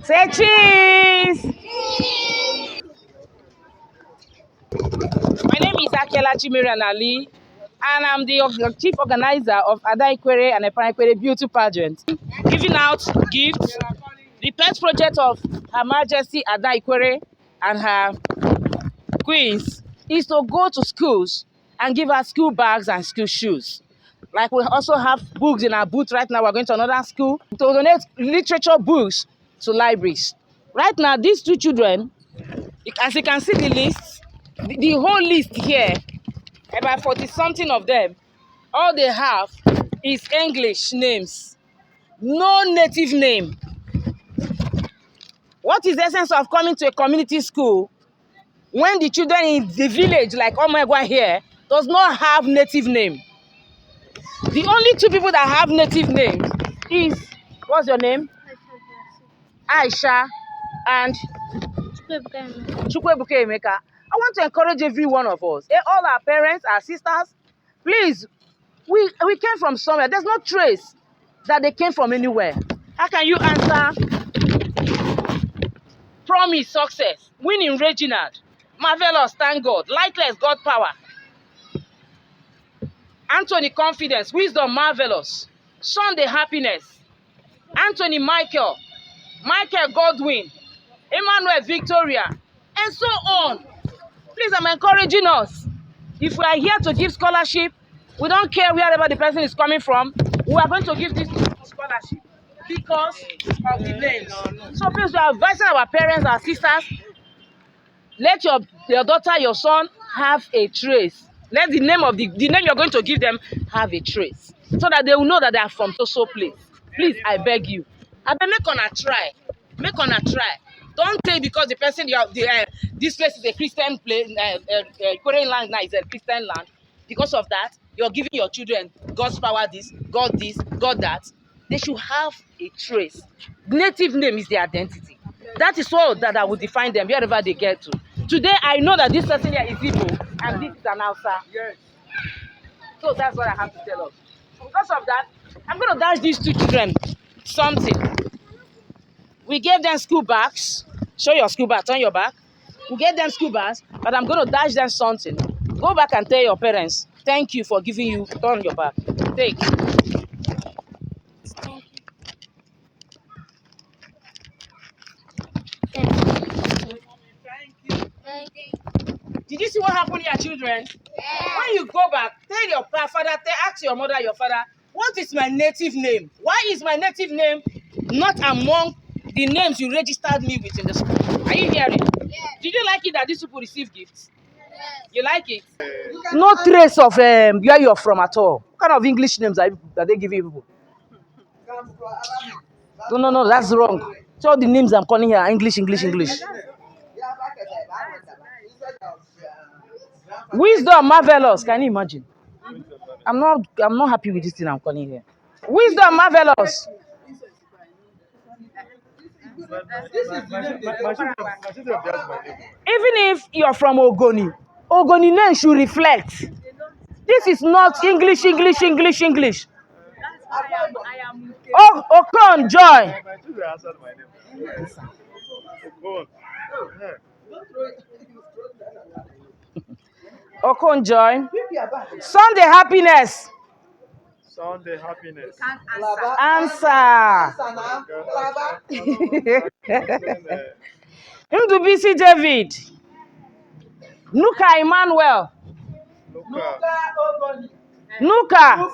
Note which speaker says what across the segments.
Speaker 1: Say cheese. My name is Akelachi Miriam Ali, and I'm the chief organizer of Adna Ikwerre and Ikwerre Beauty Pageant, giving out gifts. The pet project of Her Majesty Adna Ikwerre and her queens is to go to schools and give out school bags and school shoes. Like we also have books in our booth right now. We're going to another school to donate literature books to libraries. Right now, these two children, as you can see the list, the whole list here, about 40 something of them, all they have is English names, no native name. What is the essence of coming to a community school when the children in the village like Omagwa here does not have native name? The only two people that have native names is, what's your name? Aisha and Chukwebuke Emeka. I want to encourage every one of us, all our parents, our sisters, please, we came from somewhere. There's no trace that they came from anywhere. How can you answer promise success, winning Reginald, marvelous, thank God, lightless, God power, Anthony confidence, wisdom, marvelous, Sunday happiness, Anthony Michael, Michael Godwin, Emmanuel Victoria, and so on. Please, I'm encouraging us. If we are here to give scholarship, we don't care wherever the person is coming from, we are going to give this scholarship because of the names. So please, we are advising our parents, our sisters, let your daughter, your son have a trace. Let the name of the name you're going to give them have a trace, so that they will know that they are from so place. Please, I beg you. I beg, make una try. Make una try. Don't say because the person this place is a Christian place, Korean land now is a Christian land. Because of that, you're giving your children God's power this, God that. They should have a trace. Native name is their identity. That is all that will define them wherever they get to. Today, I know that this person here is Igbo and this is an Hausa. Yes. So that's what I have to tell us. Because of that, I'm going to dash these two children something. We gave them school bags. Show your school bag, turn your back. We gave them school bags, but I'm going to dash them something. Go back and tell your parents, thank you for giving you, turn your back. Take. Did you see what happened here, children? Yeah. When you go back, tell your father, ask your mother, your father, what is my native name? Why is my native name not among the names you registered me with in the school? Are you hearing? Yeah. Did you like it that these people receive gifts? Yes. You like it? No trace of where you're from at all. What kind of English names are they giving people? No, that's wrong. So all the names I'm calling here are English. Wisdom, marvelous. Can you imagine? I'm not happy with this thing I'm calling here. Wisdom, marvelous. Even if you're from Ogoni name should reflect. This is not English. Oh, Okon, Joy. Okon, Joy. Sunday happiness. Answer. Ndubisi David. Nuka Emmanuel. Nuka.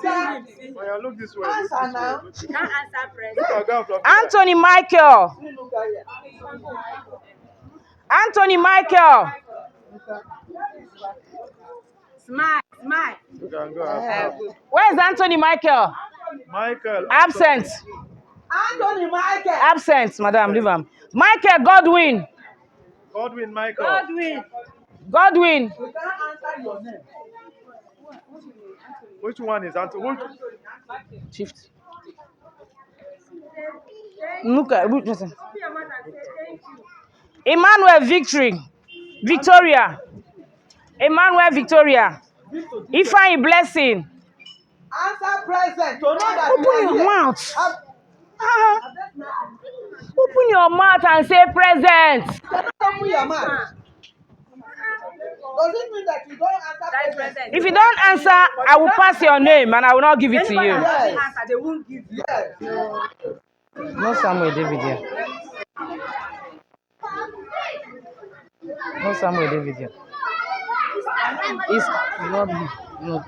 Speaker 2: Look this way.
Speaker 1: Anthony Michael. Smile. Where's Anthony Michael? Absent.
Speaker 2: Anthony Michael.
Speaker 1: Absent, madam. Leave him. Michael Godwin. Godwin.
Speaker 2: We can't answer your name. Which one is Anthony?
Speaker 1: Shift. Nuka. Emmanuel Victoria. Ifeanyi Blessing.
Speaker 2: Answer present. To know that
Speaker 1: open your mouth. Open your mouth and say present.
Speaker 2: Open your mouth. Does it mean that you don't answer present?
Speaker 1: If you don't answer, I will pass your name and I will not give it to you.
Speaker 2: Yes. They won't give you. Yes.
Speaker 1: No Samuel David here. No Samuel David here. It's not me. No.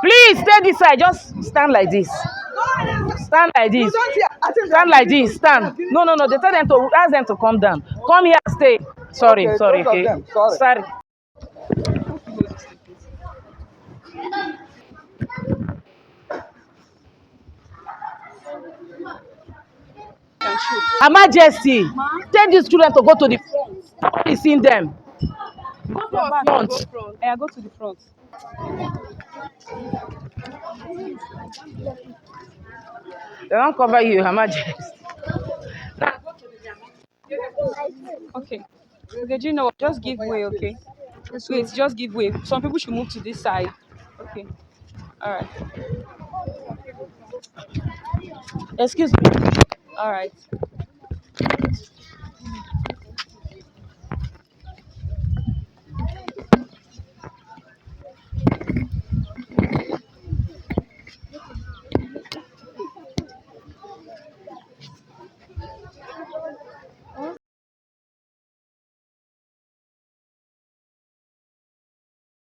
Speaker 1: Please stay this side. Just stand like this. Stand like this. Stand like this. Stand. No. They tell them to ask them to come down. Come here. Stay. Sorry.
Speaker 2: Okay,
Speaker 1: Sorry.
Speaker 2: both of
Speaker 1: Okay.
Speaker 2: them. Sorry.
Speaker 1: Her Majesty, tell these children to go to the front. Nobody's seen them. Go to the front.
Speaker 3: I go to the front.
Speaker 1: They don't cover you, Her Majesty.
Speaker 3: Okay. Okay, do you know what? Just give way, okay? Wait, just give way. Some people should move to this side. Okay. All right.
Speaker 1: Excuse me.
Speaker 3: All right.